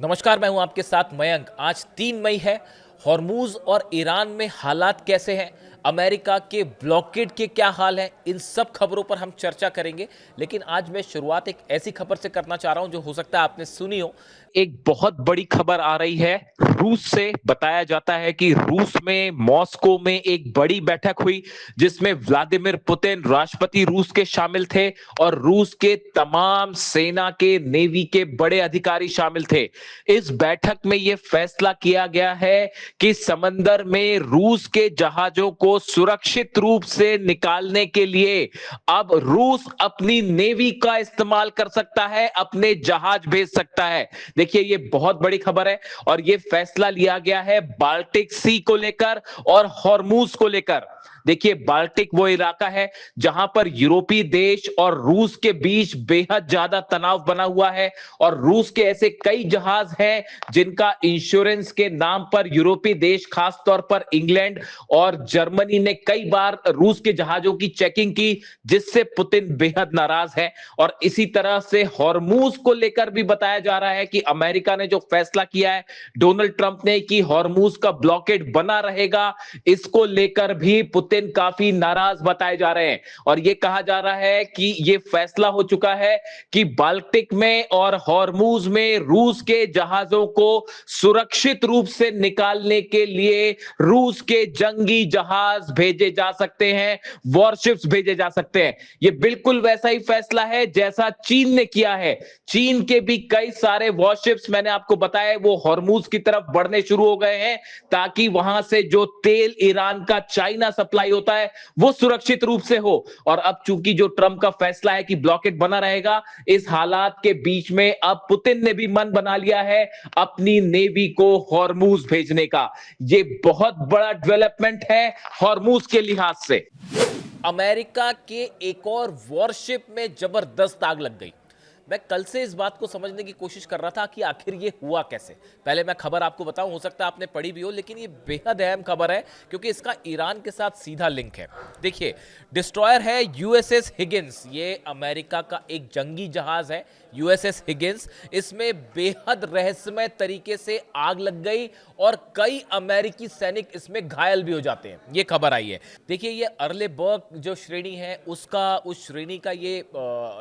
नमस्कार, मैं हूं आपके साथ मयंक। आज 3 मई है। हॉर्मूज और ईरान में हालात कैसे हैं, अमेरिका के ब्लॉकेड के क्या हाल हैं, इन सब खबरों पर हम चर्चा करेंगे। लेकिन आज मैं शुरुआत एक ऐसी खबर से करना चाह रहा हूं जो हो सकता है आपने सुनी हो। एक बहुत बड़ी खबर आ रही है रूस से। बताया जाता है कि रूस में मॉस्को में एक बड़ी बैठक हुई जिसमें व्लादिमीर पुतिन राष्ट्रपति रूस के शामिल थे और रूस के तमाम सेना के नेवी के बड़े अधिकारी शामिल थे। इस बैठक में यह फैसला किया गया है कि समंदर में रूस के जहाजों को सुरक्षित रूप से निकालने के लिए अब रूस अपनी नेवी का इस्तेमाल कर सकता है, अपने जहाज भेज सकता है। देखिए, ये बहुत बड़ी खबर है और ये फैसला लिया गया है बाल्टिक सी को लेकर और हॉर्मूज को लेकर। देखिए, बाल्टिक वो इलाका है जहां पर यूरोपीय देश और रूस के बीच बेहद ज्यादा तनाव बना हुआ है और रूस के ऐसे कई जहाज हैं जिनका इंश्योरेंस के नाम पर यूरोपीय देश, खासतौर पर इंग्लैंड और जर्मनी ने कई बार रूस के जहाजों की चेकिंग की, जिससे पुतिन बेहद नाराज है। और इसी तरह से हॉर्मूज को लेकर भी बताया जा रहा है कि अमेरिका ने जो फैसला किया है डोनाल्ड ट्रंप ने कि हॉर्मूज का ब्लॉकेड बना रहेगा, इसको लेकर भी पुतिन काफी नाराज बताए जा रहे हैं। और यह कहा जा रहा है कि यह फैसला हो चुका है कि बाल्टिक में और हॉर्मूज में रूस के जहाजों को सुरक्षित रूप से निकालने के लिए रूस के जंगी जहाज भेजे जा सकते हैं, वॉरशिप्स भेजे जा सकते हैं। यह बिल्कुल वैसा ही फैसला है जैसा चीन ने किया है। चीन के भी कई सारे वॉरशिप्स, मैंने आपको बताया, वो हॉर्मूज की तरफ बढ़ने शुरू हो गए हैं ताकि वहां से जो तेल ईरान का चाइना सप्लाई होता है वो सुरक्षित रूप से हो। और अब चूंकि जो ट्रंप का फैसला है कि ब्लॉकेट बना रहेगा, इस हालात के बीच में अब पुतिन ने भी मन बना लिया है अपनी नेवी को हॉर्मूज भेजने का। ये बहुत बड़ा डेवलपमेंट है हॉर्मूज के लिहाज से। अमेरिका के एक और वॉरशिप में जबरदस्त आग लग गई। मैं कल से इस बात को समझने की कोशिश कर रहा था कि आखिर ये हुआ कैसे। पहले मैं खबर आपको बताऊं, हो सकता है आपने पढ़ी भी हो, लेकिन ये बेहद अहम खबर है क्योंकि इसका ईरान के साथ सीधा लिंक है। देखिए, डिस्ट्रॉयर है यूएसएस हिगिंस। ये अमेरिका का एक जंगी जहाज है यूएसएस हिगिंस। इसमें बेहद रहस्यमय तरीके से आग लग गई और कई अमेरिकी सैनिक इसमें घायल भी हो जाते हैं। ये खबर आई है। देखिए, ये अर्लेबर्ग जो श्रेणी है उस श्रेणी का ये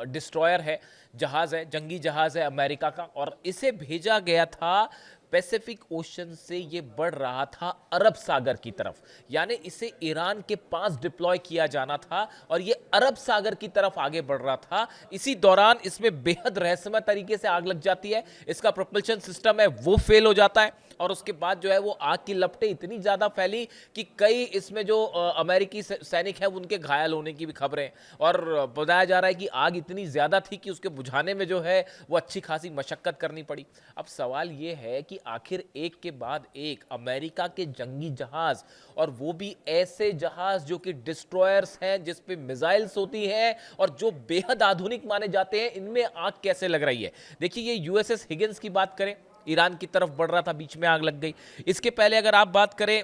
डिस्ट्रॉयर है, जहाज है, जंगी जहाज है अमेरिका का। और इसे भेजा गया था पैसिफिक ओशन से, ये बढ़ रहा था अरब सागर की तरफ, यानी इसे ईरान के पास डिप्लॉय किया जाना था और ये अरब सागर की तरफ आगे बढ़ रहा था। इसी दौरान इसमें बेहद रहस्यमय तरीके से आग लग जाती है। इसका प्रोपल्शन सिस्टम है वो फेल हो जाता है और उसके बाद जो है वो आग की लपटें इतनी ज्यादा फैली कि कई इसमें जो अमेरिकी सैनिक हैं उनके घायल होने की भी खबरें। और बताया जा रहा है कि आग इतनी ज्यादा थी कि उसके बुझाने में जो है वो अच्छी खासी मशक्कत करनी पड़ी। अब सवाल ये है कि आखिर एक के बाद एक अमेरिका के जंगी जहाज, और वो भी ऐसे जहाज जो कि डिस्ट्रॉयर्स हैं, जिस पे मिसाइल्स होती हैं और जो बेहद आधुनिक माने जाते हैं, इनमें आग कैसे लग रही है। देखिए, ये यूएसएस हिगिंस की बात करें, ईरान की तरफ बढ़ रहा था, बीच में आग लग गई। इसके पहले अगर आप बात करें,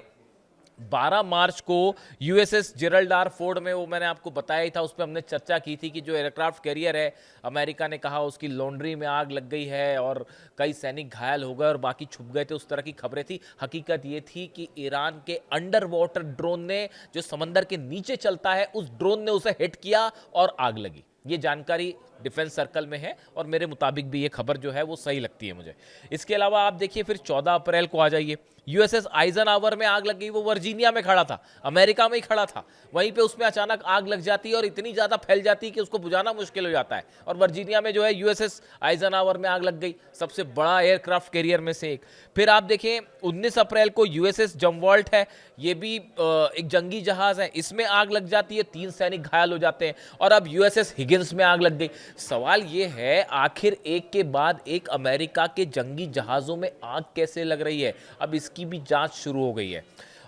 12 मार्च को यूएसएस जेरल्ड आर फोर्ड में, वो मैंने आपको बताया ही था, उस पर हमने चर्चा की थी कि जो एयरक्राफ्ट कैरियर है, अमेरिका ने कहा उसकी लॉन्ड्री में आग लग गई है और कई सैनिक घायल हो गए और बाकी छुप गए थे, उस तरह की खबरें थी। हकीकत ये थी कि ईरान के अंडर वाटर ड्रोन ने, जो समंदर के नीचे चलता है, उस ड्रोन ने उसे हिट किया और आग लगी। ये जानकारी डिफेंस सर्कल में है और मेरे मुताबिक भी ये खबर जो है वो सही लगती है मुझे। इसके अलावा आप देखिए, फिर 14 अप्रैल को आ जाइए, यूएसएस आइजनहावर में आग लग गई। वो वर्जीनिया में खड़ा था, अमेरिका में ही खड़ा था, वहीं पे उसमें अचानक आग लग जाती है और इतनी ज्यादा फैल जाती है कि उसको बुझाना मुश्किल हो जाता है। और वर्जीनिया में जो है यूएसएस आइजनहावर में आग लग गई, सबसे बड़ा एयरक्राफ्ट कैरियर में से एक। फिर आप देखें, 19 अप्रैल को यूएसएस जमवॉल्ट है, ये भी एक जंगी जहाज है, इसमें आग लग जाती है, 3 सैनिक घायल हो जाते हैं। और अब यूएसएस हिगिंस में आग लग गई। सवाल ये है, आखिर एक के बाद एक अमेरिका के जंगी जहाजों में आग कैसे लग रही है, अब इसकी भी जांच शुरू हो गई है।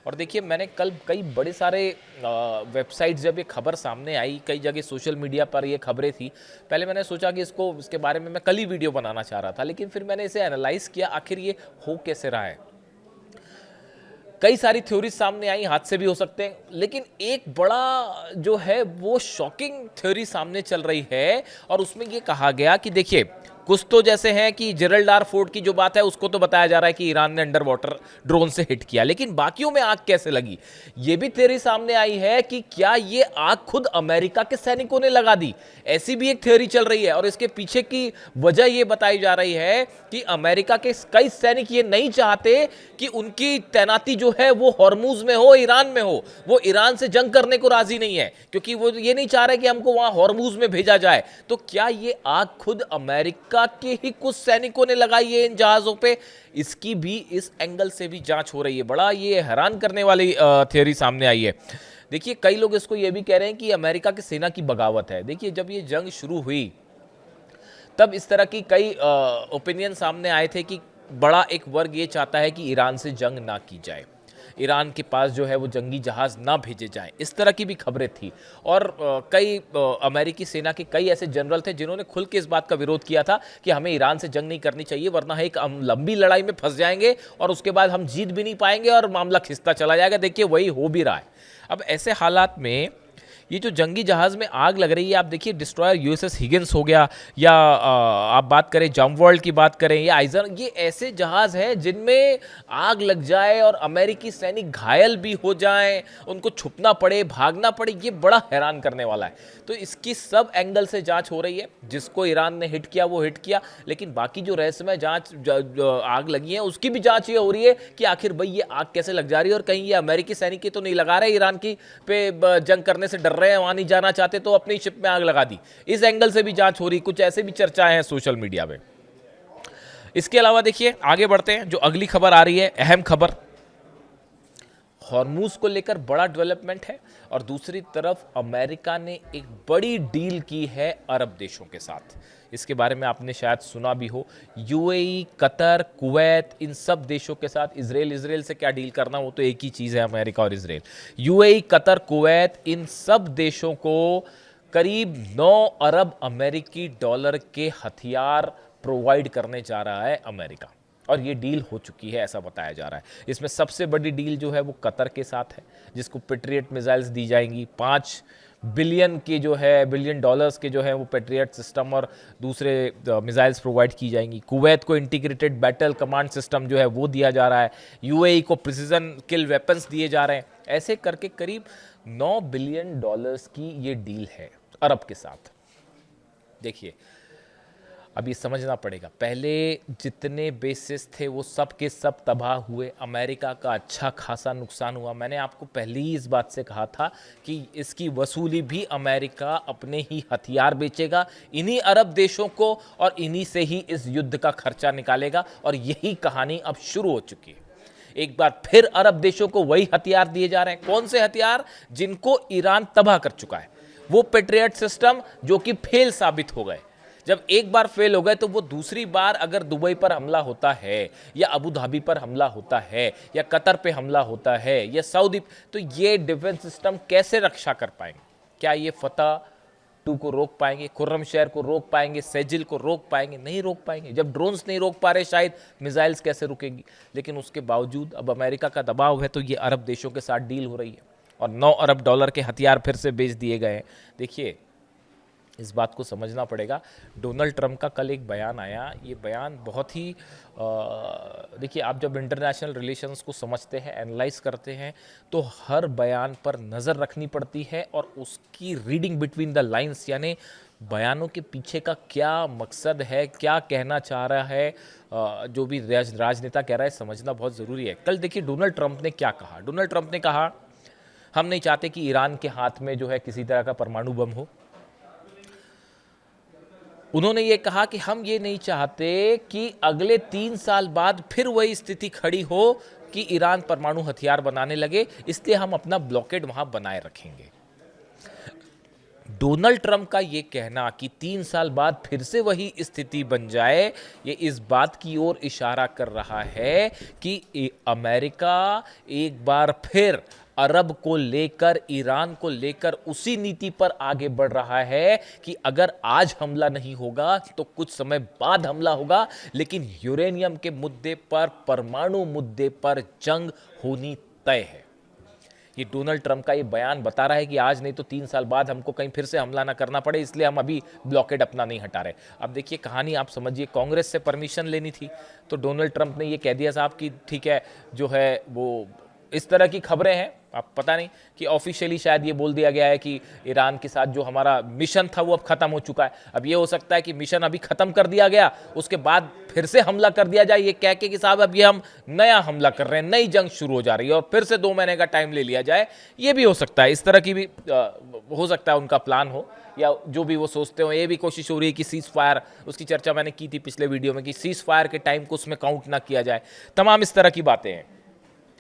और देखिए, मैंने कल कई बड़े सारे वेबसाइट्स, जब ये खबर सामने आई, कई जगह सोशल मीडिया पर ये खबरें थी, पहले मैंने सोचा कि इसके बारे में मैं कल ही वीडियो बनाना चाह रहा था, लेकिन फिर मैंने इसे एनालाइज किया, आखिर ये हो कैसे रहा है। कई सारी थ्योरी सामने आई, हादसे भी हो सकते हैं, लेकिन एक बड़ा जो है वो शॉकिंग थ्योरी सामने चल रही है और उसमें ये कहा गया कि देखिए, कुछ तो जैसे हैं कि जेरल्ड आर फोर्ड की जो बात है उसको तो बताया जा रहा है कि ईरान ने अंडर वाटर ड्रोन से हिट किया, लेकिन बाकियों में आग कैसे लगी ये भी थ्योरी सामने आई है कि क्या ये आग खुद अमेरिका के सैनिकों ने लगा दी। ऐसी भी एक थ्योरी चल रही है और इसके पीछे की वजह ये बताई जा रही है कि अमेरिका के कई सैनिक ये नहीं चाहते कि उनकी तैनाती जो है वो हॉर्मूज में हो, ईरान में हो। वो ईरान से जंग करने को राजी नहीं है क्योंकि वो ये नहीं चाह रहे कि हमको वहां हॉर्मूज में भेजा जाए। तो क्या ये आग खुद अमेरिका के ही कुछ सैनिकों ने लगाई है इन जहाजों पे? इसकी भी इस एंगल से भी जांच हो रही है। बड़ा ये हैरान करने वाली थ्योरी सामने आई है। देखिए, कई लोग इसको ये भी कह रहे हैं कि अमेरिका की सेना की बगावत है। देखिए, जब ये जंग शुरू हुई तब इस तरह की कई ओपिनियन सामने आए थे कि बड़ा एक वर्ग ये चाहता है कि ईरान से जंग ना की जाए, ईरान के पास जो है वो जंगी जहाज ना भेजे जाएं, इस तरह की भी खबरें थी। और कई अमेरिकी सेना के कई ऐसे जनरल थे जिन्होंने खुल के इस बात का विरोध किया था कि हमें ईरान से जंग नहीं करनी चाहिए, वरना हम लंबी लड़ाई में फंस जाएंगे और उसके बाद हम जीत भी नहीं पाएंगे और मामला खिंचता चला जाएगा। देखिए, वही हो भी रहा है। अब ऐसे हालात में ये जो जंगी जहाज में आग लग रही है, आप देखिए डिस्ट्रॉयर यूएसएस हिगिंस हो गया, या आप बात करें जामवर्ल्ड की बात करें या आइजन, ये ऐसे जहाज हैं जिनमें आग लग जाए और अमेरिकी सैनिक घायल भी हो जाएं, उनको छुपना पड़े, भागना पड़े, ये बड़ा हैरान करने वाला है। तो इसकी सब एंगल से जांच हो रही है। जिसको ईरान ने हिट किया वो हिट किया, लेकिन बाकी जो रहस्यमय जांच आग लगी है उसकी भी जांच ये हो रही है कि आखिर भाई ये आग कैसे लग जा रही है और कहीं ये अमेरिकी सैनिक ही तो नहीं लगा रहे ईरान की पे जंग करने से डर रहे हैं, वहां नहीं जाना चाहते तो अपनी शिप में आग लगा दी। इस एंगल से भी जांच हो रही, कुछ ऐसे भी चर्चाएं हैं सोशल मीडिया में। इसके अलावा देखिए, आगे बढ़ते हैं, जो अगली खबर आ रही है, अहम खबर, हॉर्मूज को लेकर बड़ा डेवलपमेंट है और दूसरी तरफ अमेरिका ने एक बड़ी डील की है अरब देशों के साथ। इसके बारे में आपने शायद सुना भी हो। यूएई, कतर, कुवैत, इन सब देशों के साथ, इजराइल से क्या डील करना, वो तो एक ही चीज़ है, अमेरिका और इजराइल। यूएई, कतर, कुवैत, इन सब देशों को करीब 9 अरब अमेरिकी डॉलर के हथियार प्रोवाइड करने जा रहा है अमेरिका, और ये डील हो चुकी है ऐसा बताया जा रहा है। इसमें सबसे बड़ी डील जो है वो कतर के साथ है, जिसको पेट्रियट मिसाइल्स दी जाएंगी। 5 बिलियन के जो है, बिलियन डॉलर्स के जो है वो पेट्रियट सिस्टम और दूसरे मिसाइल्स प्रोवाइड की जाएंगी। कुवैत को इंटीग्रेटेड बैटल कमांड सिस्टम जो है वो दिया जा रहा है। यूएई को प्रिसीजन किल वेपन्स दिए जा रहे हैं। ऐसे करके करीब 9 बिलियन डॉलर्स की ये डील है अरब के साथ। देखिए, अब ये समझना पड़ेगा, पहले जितने बेसिस थे वो सब के सब तबाह हुए, अमेरिका का अच्छा खासा नुकसान हुआ। मैंने आपको पहले ही इस बात से कहा था कि इसकी वसूली भी अमेरिका अपने ही हथियार बेचेगा इन्हीं अरब देशों को और इन्हीं से ही इस युद्ध का खर्चा निकालेगा, और यही कहानी अब शुरू हो चुकी है। एक बार फिर अरब देशों को वही हथियार दिए जा रहे हैं। कौन से हथियार? जिनको ईरान तबाह कर चुका है, वो पेट्रियट सिस्टम जो कि फेल साबित हो गए। जब एक बार फेल हो गए तो वो दूसरी बार अगर दुबई पर हमला होता है या अबू धाबी पर हमला होता है या कतर पे हमला होता है या सऊदी, तो ये डिफेंस सिस्टम कैसे रक्षा कर पाएंगे? क्या ये फतह 2 को रोक पाएंगे? खुर्रमशहर को रोक पाएंगे? सेजिल को रोक पाएंगे? नहीं रोक पाएंगे। जब ड्रोन्स नहीं रोक पा रहे, शायद मिसाइल्स कैसे रुकेगी? लेकिन उसके बावजूद अब अमेरिका का दबाव है तो ये अरब देशों के साथ डील हो रही है और 9 अरब डॉलर के हथियार फिर से बेच दिए गए हैं। देखिए, इस बात को समझना पड़ेगा। डोनाल्ड ट्रंप का कल एक बयान आया, ये बयान बहुत ही देखिए, आप जब इंटरनेशनल रिलेशंस को समझते हैं, एनालाइज करते हैं, तो हर बयान पर नज़र रखनी पड़ती है और उसकी रीडिंग बिटवीन द लाइंस, यानी बयानों के पीछे का क्या मकसद है, क्या कहना चाह रहा है, जो भी राजनेता कह रहा है, समझना बहुत ज़रूरी है। कल देखिए डोनाल्ड ट्रंप ने क्या कहा। डोनाल्ड ट्रंप ने कहा, हम नहीं चाहते कि ईरान के हाथ में जो है किसी तरह का परमाणु बम हो। उन्होंने ये कहा कि हम ये नहीं चाहते कि अगले 3 साल बाद फिर वही स्थिति खड़ी हो कि ईरान परमाणु हथियार बनाने लगे, इसलिए हम अपना ब्लॉकेड वहां बनाए रखेंगे। डोनाल्ड ट्रंप का ये कहना कि 3 साल बाद फिर से वही स्थिति बन जाए, ये इस बात की ओर इशारा कर रहा है कि अमेरिका एक बार फिर अरब को लेकर, ईरान को लेकर उसी नीति पर आगे बढ़ रहा है कि अगर आज हमला नहीं होगा तो कुछ समय बाद हमला होगा, लेकिन यूरेनियम के मुद्दे पर, परमाणु मुद्दे पर जंग होनी तय है। ये डोनाल्ड ट्रंप का ये बयान बता रहा है कि आज नहीं तो 3 साल बाद हमको कहीं फिर से हमला ना करना पड़े, इसलिए हम अभी ब्लॉकेड अपना नहीं हटा रहे। अब देखिए कहानी आप समझिए, कांग्रेस से परमिशन लेनी थी तो डोनाल्ड ट्रंप ने ये कह दिया साहब कि ठीक है, जो है वो इस तरह की खबरें हैं, आप पता नहीं कि ऑफिशियली शायद ये बोल दिया गया है कि ईरान के साथ जो हमारा मिशन था वो अब खत्म हो चुका है। अब ये हो सकता है कि मिशन अभी खत्म कर दिया गया, उसके बाद फिर से हमला कर दिया जाए, ये कह के कि साहब अब ये हम नया हमला कर रहे हैं, नई जंग शुरू हो जा रही है और फिर से 2 महीने का टाइम ले लिया जाए। ये भी हो सकता है, इस तरह की भी हो सकता है उनका प्लान हो, या जो भी वो सोचते हो। ये भी कोशिश हो रही है कि सीज फायर, उसकी चर्चा मैंने की थी पिछले वीडियो में, कि सीज फायर के टाइम को उसमें काउंट ना किया जाए। तमाम इस तरह की बातें हैं।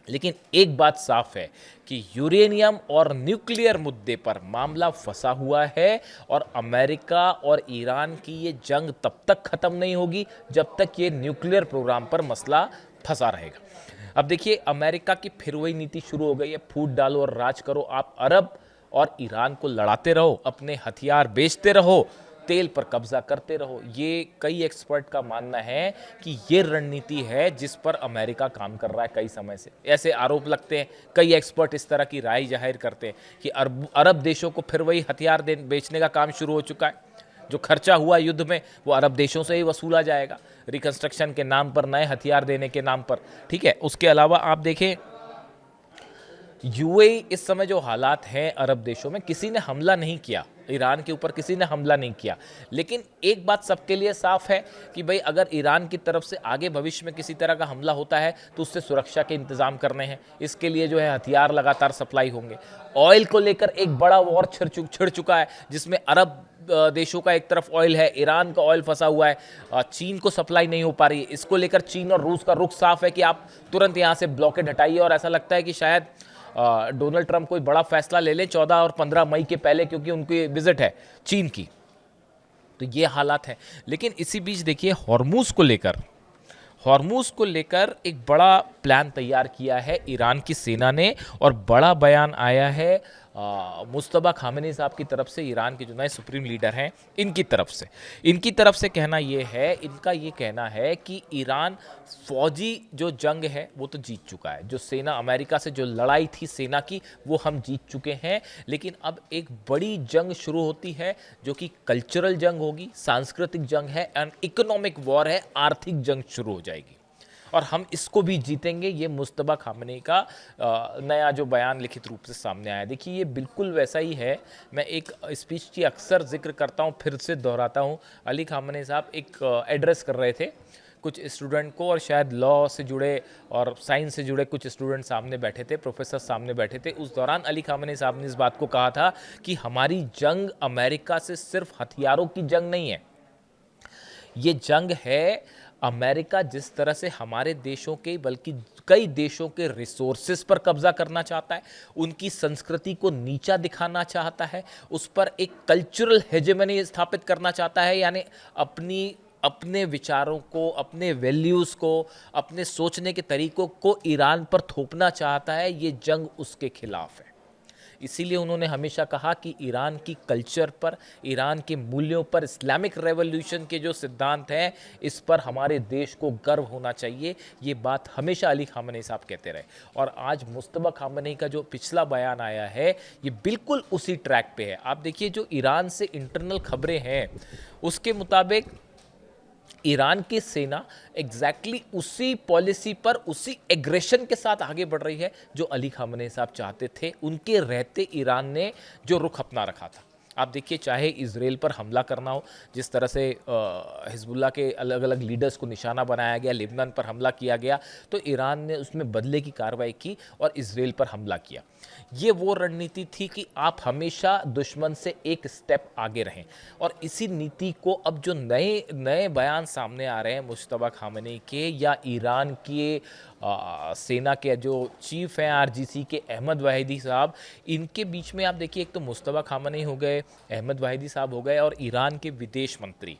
लेकिन एक बात साफ है कि यूरेनियम और न्यूक्लियर मुद्दे पर मामला फंसा हुआ है और अमेरिका और ईरान की ये जंग तब तक खत्म नहीं होगी जब तक ये न्यूक्लियर प्रोग्राम पर मसला फंसा रहेगा। अब देखिए अमेरिका की फिर वही नीति शुरू हो गई है, फूट डालो और राज करो। आप अरब और ईरान को लड़ाते रहो, अपने हथियार बेचते रहो, तेल पर कब्जा करते रहो। ये कई एक्सपर्ट का मानना है कि ये रणनीति है जिस पर अमेरिका काम कर रहा है कई समय से। ऐसे आरोप लगते हैं, कई एक्सपर्ट इस तरह की राय जाहिर करते हैं कि अरब देशों को फिर वही हथियार बेचने का काम शुरू हो चुका है। जो खर्चा हुआ युद्ध में वो अरब देशों से ही वसूला जाएगा, रिकंस्ट्रक्शन के नाम पर, नए हथियार देने के नाम पर। ठीक है, उसके अलावा आप देखें यूएई इस समय जो हालात हैं अरब देशों में, किसी ने हमला नहीं किया ईरान के ऊपर, किसी ने हमला नहीं किया। लेकिन एक बात सबके लिए साफ है कि भाई अगर ईरान की तरफ से आगे भविष्य में किसी तरह का हमला होता है तो उससे सुरक्षा के इंतजाम करने हैं। इसके लिए जो है हथियार लगातार सप्लाई होंगे। ऑयल को लेकर एक बड़ा वॉर छिड़ चुका है जिसमें अरब देशों का एक तरफ ऑयल है, ईरान का ऑयल फंसा हुआ है, चीन को सप्लाई नहीं हो पा रही है। इसको लेकर चीन और रूस का रुख साफ है कि आप तुरंत यहाँ से ब्लॉकेड हटाइए। और ऐसा लगता है कि शायद डोनाल्ड ट्रंप कोई बड़ा फैसला ले लें 14 और 15 मई के पहले, क्योंकि उनकी विजिट है चीन की। तो ये हालात हैं। लेकिन इसी बीच देखिए हॉर्मूज को लेकर एक बड़ा प्लान तैयार किया है ईरान की सेना ने, और बड़ा बयान आया है मुस्तबा खामेनी साहब की तरफ से, ईरान के जो नए सुप्रीम लीडर हैं इनकी तरफ से कहना ये है, इनका ये कहना है कि ईरान फौजी जो जंग है वो तो जीत चुका है। जो सेना अमेरिका से जो लड़ाई थी सेना की वो हम जीत चुके हैं। लेकिन अब एक बड़ी जंग शुरू होती है जो कि कल्चरल जंग होगी, सांस्कृतिक जंग है, एंड इकोनॉमिक वॉर है, आर्थिक जंग शुरू हो जाएगी और हम इसको भी जीतेंगे। ये मुस्तबा खामेनी का नया जो बयान लिखित रूप से सामने आया। देखिए ये बिल्कुल वैसा ही है। मैं एक स्पीच की अक्सर जिक्र करता हूँ, फिर से दोहराता हूँ। अली खामेनी साहब एक एड्रेस कर रहे थे कुछ स्टूडेंट को, और शायद लॉ से जुड़े और साइंस से जुड़े कुछ स्टूडेंट सामने बैठे थे, प्रोफेसर सामने बैठे थे। उस दौरान अली खामेनी साहब ने इस बात को कहा था कि हमारी जंग अमेरिका से सिर्फ हथियारों की जंग नहीं है, ये जंग है अमेरिका जिस तरह से हमारे देशों के बल्कि कई देशों के रिसोर्सेज पर कब्जा करना चाहता है, उनकी संस्कृति को नीचा दिखाना चाहता है, उस पर एक कल्चरल हेजेमनी स्थापित करना चाहता है, यानी अपने विचारों को, अपने वैल्यूज़ को, अपने सोचने के तरीकों को ईरान पर थोपना चाहता है। ये जंग उसके खिलाफ है। इसीलिए उन्होंने हमेशा कहा कि ईरान की कल्चर पर, ईरान के मूल्यों पर, इस्लामिक रेवोल्यूशन के जो सिद्धांत हैं इस पर हमारे देश को गर्व होना चाहिए। ये बात हमेशा अली खामेनी साहब कहते रहे। और आज मुस्तबा खामेनी का जो पिछला बयान आया है ये बिल्कुल उसी ट्रैक पे है। आप देखिए जो ईरान से इंटरनल खबरें हैं उसके मुताबिक ईरान की सेना एग्जैक्टली उसी पॉलिसी पर, उसी एग्रेशन के साथ आगे बढ़ रही है जो अली खामेनी साहब चाहते थे। उनके रहते ईरान ने जो रुख अपना रखा था। आप देखिए चाहे इजराइल पर हमला करना हो, जिस तरह से हिजबुल्लाह के अलग अलग लीडर्स को निशाना बनाया गया, लेबनान पर हमला किया गया, तो ईरान ने उसमें बदले की कार्रवाई की और इजराइल पर हमला किया। ये वो रणनीति थी कि आप हमेशा दुश्मन से एक स्टेप आगे रहें। और इसी नीति को अब जो नए बयान सामने आ रहे हैं मुस्तबा खामेनी के या ईरान के सेना के जो चीफ हैं आरजीसी के अहमद वाहिदी साहब, इनके बीच में आप देखिए एक तो मुस्तबा खामेनी हो गए, अहमद वाहिदी साहब हो गए और ईरान के विदेश मंत्री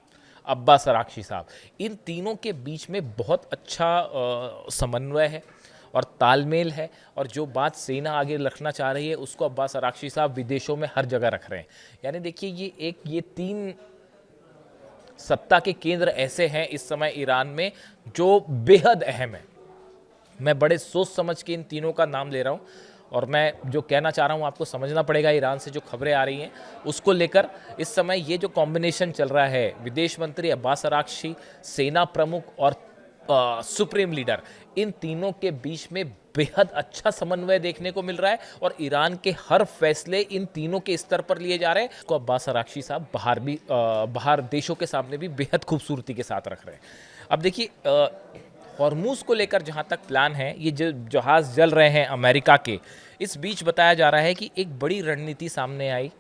अब्बास अराक्ची साहब, इन तीनों के बीच में बहुत अच्छा समन्वय है और तालमेल है। और जो बात सेना आगे रखना चाह रही है उसको अब्बास अराक्ची साहब विदेशों में हर जगह रख रहे हैं। यानी देखिए ये तीन सत्ता के केंद्र ऐसे हैं इस समय ईरान में जो बेहद अहम है। मैं बड़े सोच समझ के इन तीनों का नाम ले रहा हूँ और मैं जो कहना चाह रहा हूँ आपको समझना पड़ेगा, ईरान से जो खबरें आ रही हैं उसको लेकर इस समय ये जो कॉम्बिनेशन चल रहा है, विदेश मंत्री अब्बास अराक्ची, सेना प्रमुख और सुप्रीम लीडर, इन तीनों के बीच में बेहद अच्छा समन्वय देखने को मिल रहा है और ईरान के हर फैसले इन तीनों के स्तर पर लिए जा रहे हैं। उसको अब्बास अराक्ची साहब बाहर देशों के सामने भी बेहद खूबसूरती के साथ रख रहे हैं। अब देखिए, हॉर्मूज को लेकर जहां तक प्लान है, ये जो जहाज जल रहे हैं अमेरिका के, इस बीच बताया जा रहा है कि एक बड़ी रणनीति सामने आई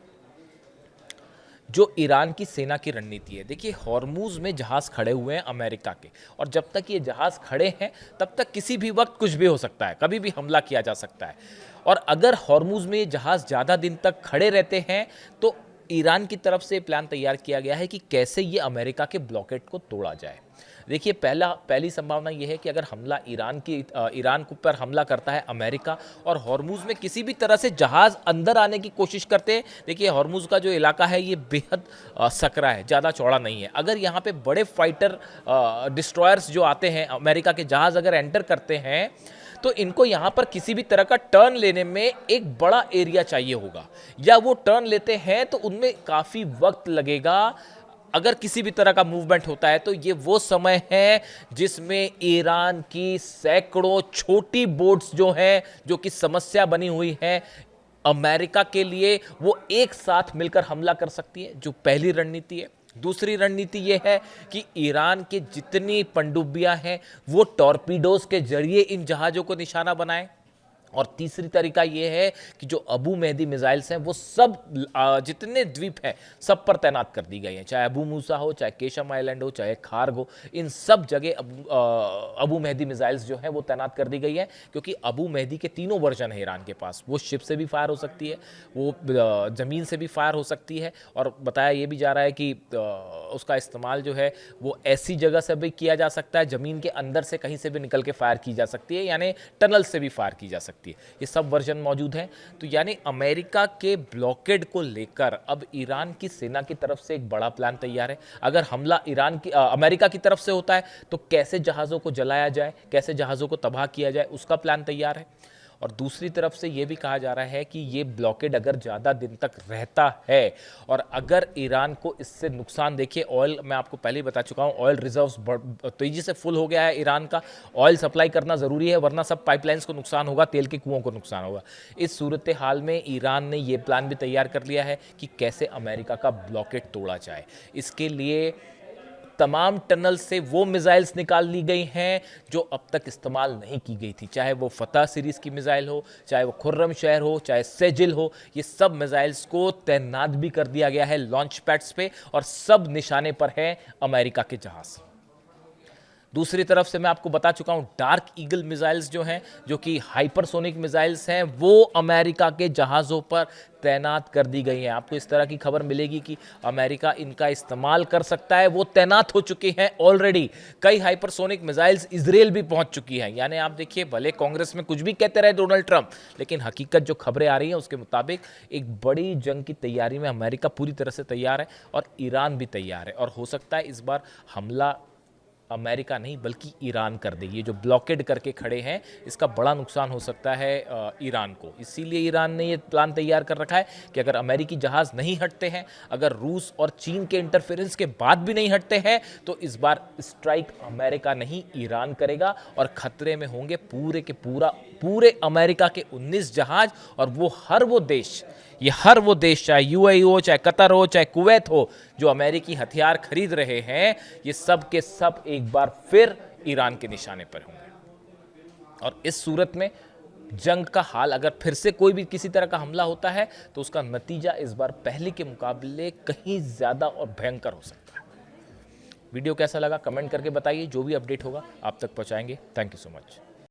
जो ईरान की सेना की रणनीति है। देखिए, हॉर्मूज में जहाज खड़े हुए हैं अमेरिका के, और जब तक ये जहाज खड़े हैं तब तक किसी भी वक्त कुछ भी हो सकता है, कभी भी हमला किया जा सकता है। और अगर हॉर्मूज में ये जहाज ज़्यादा दिन तक खड़े रहते हैं तो ईरान की तरफ से प्लान तैयार किया गया है कि कैसे ये अमेरिका के ब्लॉकेड को तोड़ा जाए। देखिए, पहली संभावना यह है कि अगर हमला ईरान पर हमला करता है अमेरिका और हॉर्मूज में किसी भी तरह से जहाज़ अंदर आने की कोशिश करते हैं। देखिए, हॉर्मूज का जो इलाका है ये बेहद सकरा है, ज़्यादा चौड़ा नहीं है। अगर यहाँ पे बड़े फाइटर डिस्ट्रॉयर्स जो आते हैं, अमेरिका के जहाज़ अगर एंटर करते हैं तो इनको यहाँ पर किसी भी तरह का टर्न लेने में एक बड़ा एरिया चाहिए होगा, या वो टर्न लेते हैं तो उनमें काफ़ी वक्त लगेगा। अगर किसी भी तरह का मूवमेंट होता है तो ये वो समय है जिसमें ईरान की सैकड़ों छोटी बोट्स जो हैं, जो कि समस्या बनी हुई है अमेरिका के लिए, वो एक साथ मिलकर हमला कर सकती है, जो पहली रणनीति है। दूसरी रणनीति ये है कि ईरान के जितनी पनडुब्बियां हैं वो टॉर्पीडोज के जरिए इन जहाज़ों को निशाना बनाएं। और तीसरी तरीका ये है कि जो अबू मेहदी मिसाइल्स हैं वो सब जितने द्वीप हैं सब पर तैनात कर दी गई हैं, चाहे अबू मूसा हो, चाहे केशम आइलैंड हो, चाहे खार्ग हो, इन सब जगह अबू मेहदी मिसाइल्स जो हैं वो तैनात कर दी गई हैं। क्योंकि अबू मेहदी के तीनों वर्जन है ईरान के पास, वो शिप से भी फायर हो सकती है, वो ज़मीन से भी फायर हो सकती है, और बताया ये भी जा रहा है कि उसका इस्तेमाल जो है वो ऐसी जगह से भी किया जा सकता है, ज़मीन के अंदर से कहीं से भी निकल के फायर की जा सकती है, यानी टनल से भी फायर की जा सकती है। ये सब वर्जन मौजूद हैं। तो यानी अमेरिका के ब्लॉकेड को लेकर अब ईरान की सेना की तरफ से एक बड़ा प्लान तैयार है। अगर हमला अमेरिका की तरफ से होता है तो कैसे जहाज़ों को जलाया जाए, कैसे जहाज़ों को तबाह किया जाए, उसका प्लान तैयार है। और दूसरी तरफ से ये भी कहा जा रहा है कि ये ब्लॉकेड अगर ज़्यादा दिन तक रहता है और अगर ईरान को इससे नुकसान, देखिए ऑयल, मैं आपको पहले ही बता चुका हूँ, ऑयल रिजर्व्स तेज़ी से फुल हो गया है ईरान का। ऑयल सप्लाई करना ज़रूरी है, वरना सब पाइपलाइंस को नुकसान होगा, तेल के कुओं को नुकसान होगा। इस सूरत हाल में ईरान ने ये प्लान भी तैयार कर लिया है कि कैसे अमेरिका का ब्लॉकेड तोड़ा जाए। इसके लिए तमाम टनल से वो मिसाइल्स निकाल ली गई हैं जो अब तक इस्तेमाल नहीं की गई थी, चाहे वो फतह सीरीज़ की मिसाइल हो, चाहे वो खुर्रम शहर हो, चाहे सेजिल हो। ये सब मिसाइल्स को तैनात भी कर दिया गया है लॉन्च पैड्स पे, और सब निशाने पर है अमेरिका के जहाज़। दूसरी तरफ से मैं आपको बता चुका हूं, डार्क ईगल मिसाइल्स जो हैं, जो कि हाइपरसोनिक मिसाइल्स हैं, वो अमेरिका के जहाज़ों पर तैनात कर दी गई हैं। आपको इस तरह की खबर मिलेगी कि अमेरिका इनका इस्तेमाल कर सकता है, वो तैनात हो चुके हैं ऑलरेडी। कई हाइपरसोनिक मिसाइल्स इजराइल भी पहुंच चुकी हैं। यानी आप देखिए, भले कांग्रेस में कुछ भी कहते रहे डोनाल्ड ट्रंप, लेकिन हकीकत जो खबरें आ रही हैं उसके मुताबिक एक बड़ी जंग की तैयारी में अमेरिका पूरी तरह से तैयार है और ईरान भी तैयार है। और हो सकता है इस बार हमला अमेरिका नहीं बल्कि ईरान कर दे। ये जो ब्लॉकेड करके खड़े हैं, इसका बड़ा नुकसान हो सकता है ईरान को। इसीलिए ईरान ने ये प्लान तैयार कर रखा है कि अगर अमेरिकी जहाज़ नहीं हटते हैं, अगर रूस और चीन के इंटरफेरेंस के बाद भी नहीं हटते हैं, तो इस बार स्ट्राइक अमेरिका नहीं ईरान करेगा और खतरे में होंगे पूरे अमेरिका के 19 जहाज। और वो हर वो देश, चाहे यूएई हो, चाहे कतर हो, चाहे कुवैत हो, जो अमेरिकी हथियार खरीद रहे हैं, ये सब के सब एक बार फिर ईरान के निशाने पर होंगे। और इस सूरत में जंग का हाल, अगर फिर से कोई भी किसी तरह का हमला होता है तो उसका नतीजा इस बार पहले के मुकाबले कहीं ज़्यादा और भयंकर हो सकता है। वीडियो कैसा लगा कमेंट करके बताइए। जो भी अपडेट होगा आप तक पहुंचाएंगे। Thank you so much.